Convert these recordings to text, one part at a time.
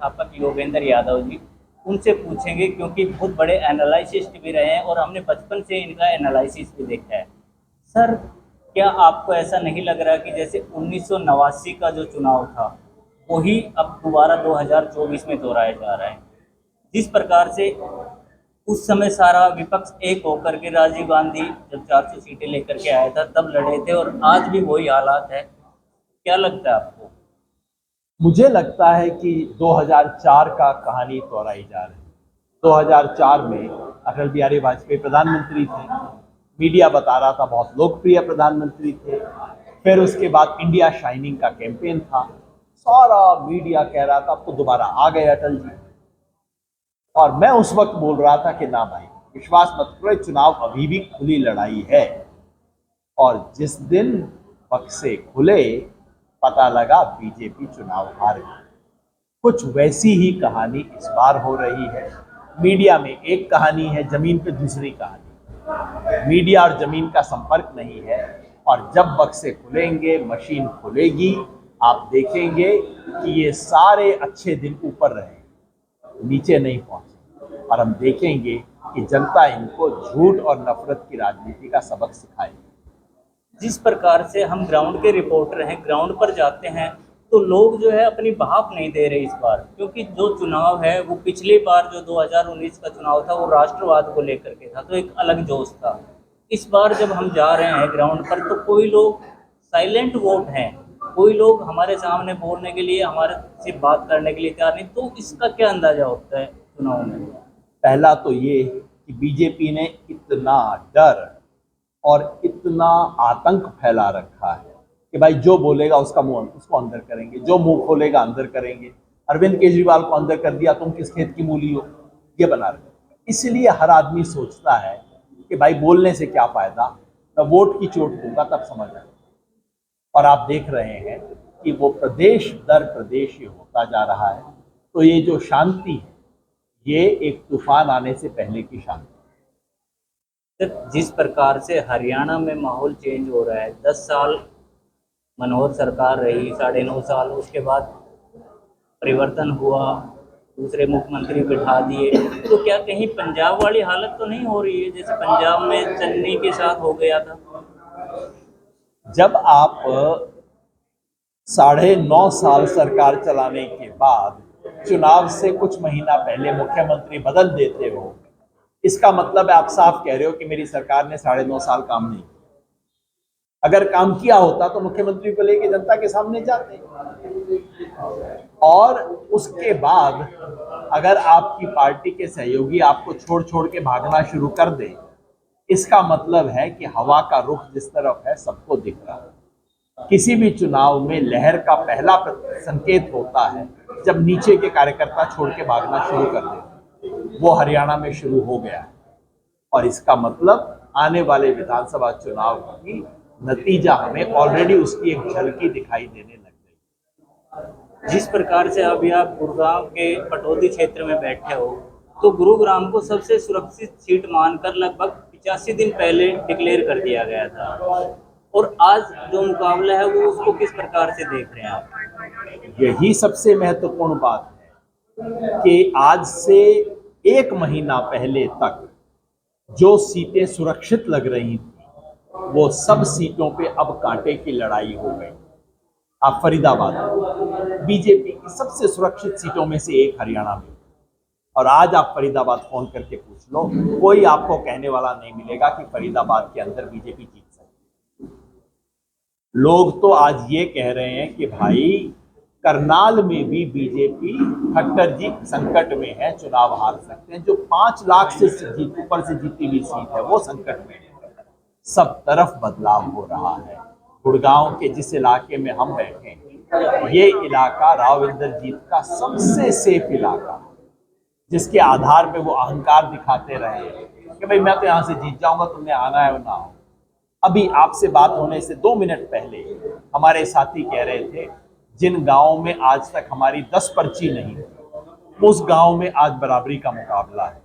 संस्थापक योगेंद्र यादव जी, उनसे पूछेंगे क्योंकि बहुत बड़े एनालिसिस्ट भी रहे हैं और हमने बचपन से इनका एनालिसिस भी देखा है। सर, क्या आपको ऐसा नहीं लग रहा कि जैसे 1989 का जो चुनाव था वही अब दोबारा 2024 में दोहराया जा रहा है? जिस प्रकार से उस समय सारा विपक्ष एक होकर के राजीव गांधी जब 400 सीटें लेकर के आया था तब लड़े थे और आज भी वही हालात है, क्या लगता है आपको? मुझे लगता है कि 2004 का कहानी दोहराई जा रही है। 2004 में अटल बिहारी वाजपेयी प्रधानमंत्री थे। मीडिया बता रहा था बहुत लोकप्रिय प्रधानमंत्री थे। फिर उसके बाद इंडिया शाइनिंग का कैंपेन था। सारा मीडिया कह रहा था अब तो दोबारा आ गए अटल जी। और मैं उस वक्त बोल रहा था कि ना भाई, विश्वास मत करो, चुनाव अभी भी खुली लड़ाई है। और जिस दिन बक्से खुले पता लगा बीजेपी चुनाव हार गई। कुछ वैसी ही कहानी इस बार हो रही है। मीडिया में एक कहानी है, जमीन पे दूसरी कहानी। मीडिया और जमीन का संपर्क नहीं है। और जब बक्से खुलेंगे, मशीन खुलेगी, आप देखेंगे कि ये सारे अच्छे दिन ऊपर रहे, नीचे नहीं पहुंचे। और हम देखेंगे कि जनता इनको झूठ और नफरत की राजनीति का सबक सिखाएगी। जिस प्रकार से हम ग्राउंड के रिपोर्टर हैं, ग्राउंड पर जाते हैं तो लोग जो है अपनी भाप नहीं दे रहे इस बार, क्योंकि जो चुनाव है वो पिछली बार जो 2019 का चुनाव था वो राष्ट्रवाद को लेकर के था, तो एक अलग जोश था। इस बार जब हम जा रहे हैं ग्राउंड पर तो कोई लोग साइलेंट वोट हैं, कोई लोग हमारे सामने बोलने के लिए, हमारे से बात करने के लिए तैयार नहीं, तो इसका क्या अंदाजा होता है चुनाव में? पहला तो ये कि बीजेपी ने इतना डर और इतना आतंक फैला रखा है कि भाई जो बोलेगा उसका मुंह उसको अंदर करेंगे, जो मुंह खोलेगा अंदर करेंगे। अरविंद केजरीवाल को अंदर कर दिया, तुम किस खेत की मूली हो, ये बना रहे। इसलिए हर आदमी सोचता है कि भाई बोलने से क्या फायदा, मैं वोट की चोट दूंगा तब समझ आएगा। और आप देख रहे हैं कि वो प्रदेश दर प्रदेश ये होता जा रहा है। तो ये जो शांति है ये एक तूफान आने से पहले की शांति। जिस प्रकार से हरियाणा में माहौल चेंज हो रहा है, 10 साल मनोहर सरकार रही, 9.5 साल उसके बाद परिवर्तन हुआ, दूसरे मुख्यमंत्री बिठा दिए, तो क्या कहीं पंजाब वाली हालत तो नहीं हो रही है जैसे पंजाब में चन्नी के साथ हो गया था? जब आप 9.5 साल सरकार चलाने के बाद चुनाव से कुछ महीना पहले मुख्यमंत्री बदल देते हो, इसका मतलब है आप साफ कह रहे हो कि मेरी सरकार ने 9.5 साल काम नहीं किया। अगर काम किया होता तो मुख्यमंत्री को लेकर जनता के सामने जाते। और उसके बाद अगर आपकी पार्टी के सहयोगी आपको छोड़ छोड़ के भागना शुरू कर दे, इसका मतलब है कि हवा का रुख जिस तरफ है सबको दिख रहा है। किसी भी चुनाव में लहर का पहला संकेत होता है जब नीचे के कार्यकर्ता छोड़ के भागना शुरू कर देते। वो हरियाणा में शुरू हो गया है। और इसका मतलब आने वाले विधानसभा चुनाव की नतीजा हमें ऑलरेडी उसकी एक झलकी दिखाई देने लग गई। जिस प्रकार से अभी आप गुरुग्राम के पटौदी क्षेत्र में बैठे हो, तो गुरुग्राम को सबसे सुरक्षित सीट मानकर लगभग 85 दिन पहले डिक्लेयर कर दिया गया था, और आज जो मुकाबला है वो उसको किस प्रकार से देख रहे हैं आप? यही सबसे महत्वपूर्ण बात है कि आज से 1 महीना पहले तक जो सीटें सुरक्षित लग रही थी वो सब सीटों पे अब कांटे की लड़ाई हो गई। आप फरीदाबाद, बीजेपी की सबसे सुरक्षित सीटों में से एक हरियाणा में, और आज आप फरीदाबाद फोन करके पूछ लो, कोई आपको कहने वाला नहीं मिलेगा कि फरीदाबाद के अंदर बीजेपी जीत सकती है। लोग तो आज ये कह रहे हैं कि भाई करनाल में भी बीजेपी, खट्टर जी संकट में है, चुनाव हार सकते हैं। जो 5 लाख से ऊपर से जीती हुई सीट है वो संकट में है। सब तरफ बदलाव हो रहा है। गुड़गांव के जिस इलाके में हम बैठे हैं, ये इलाका राव इंद्रजीत का सबसे सेफ इलाका, जिसके आधार पे वो अहंकार दिखाते रहे कि भाई मैं तो यहाँ से जीत जाऊंगा, तुमने आना है ना हो। अभी आपसे बात होने से 2 मिनट पहले हमारे साथी कह रहे थे जिन गांवों में आज तक हमारी 10 पर्ची नहीं थी, उस गांव में आज बराबरी का मुकाबला है।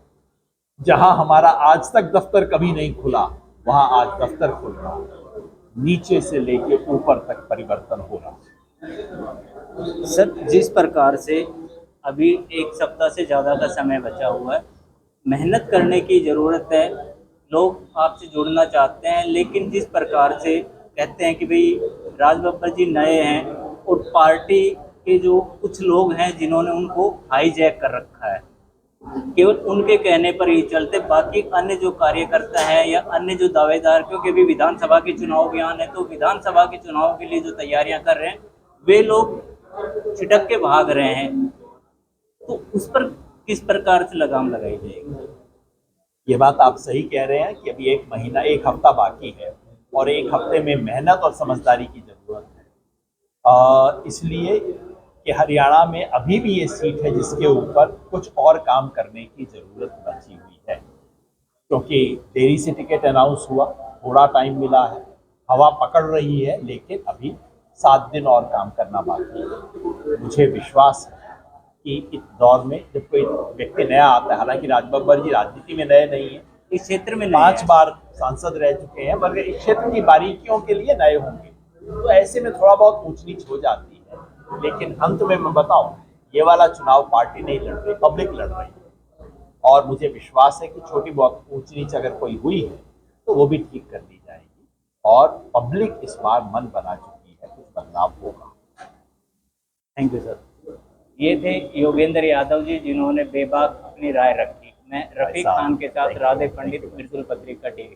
जहां हमारा आज तक दफ्तर कभी नहीं खुला, वहां आज दफ्तर खुल रहा है। नीचे से लेके ऊपर तक परिवर्तन हो रहा है। सर, जिस प्रकार से अभी एक सप्ताह से ज़्यादा का समय बचा हुआ है, मेहनत करने की ज़रूरत है। लोग आपसे जुड़ना चाहते हैं, लेकिन जिस प्रकार से कहते हैं कि भाई राज बब्बर जी नए हैं और पार्टी के जो कुछ लोग हैं जिन्होंने उनको हाईजैक कर रखा है, केवल उनके कहने पर ही चलते, बाकी अन्य जो कार्यकर्ता हैं या अन्य जो दावेदार, क्योंकि अभी विधानसभा के चुनाव अभियान है, तो विधानसभा के चुनाव के लिए जो तैयारियां कर रहे हैं वे लोग छिटक के भाग रहे हैं, तो उस पर किस प्रकार से लगाम लगाई जाएगी? ये बात आप सही कह रहे हैं कि अभी एक महीना, एक हफ्ता बाकी है और एक हफ्ते में मेहनत और समझदारी की जरूरत है। इसलिए कि हरियाणा में अभी भी ये सीट है जिसके ऊपर कुछ और काम करने की जरूरत बची हुई है, क्योंकि देरी से टिकट अनाउंस हुआ, थोड़ा टाइम मिला है, हवा पकड़ रही है, लेकिन अभी 7 दिन और काम करना बाकी है। मुझे विश्वास है कि इस दौर में जब कोई व्यक्ति नया आता है, हालांकि राज बब्बर जी राजनीति में नए नहीं है, इस क्षेत्र में 5 बार सांसद रह चुके हैं, मगर इस क्षेत्र की बारीकियों के लिए नए होंगे, तो ऐसे में थोड़ा बहुत ऊंच नीच हो जाती है। लेकिन अंत में मैं बताऊं, ये वाला चुनाव पार्टी नहीं लड़ रही, पब्लिक लड़ रही है, और मुझे विश्वास है कि छोटी बहुत ऊंच नीच अगर कोई हुई है तो वो भी ठीक कर दी जाएगी, और पब्लिक इस बार मन बना चुकी है, कुछ बदलाव होगा। Thank you sir. ये थे योगेंद्र यादव जी, जिन्होंने बेबाक अपनी राय रखी। मैं रफीक खान के साथ राधे पंडित, मिर्जुल पत्रिका टीवी।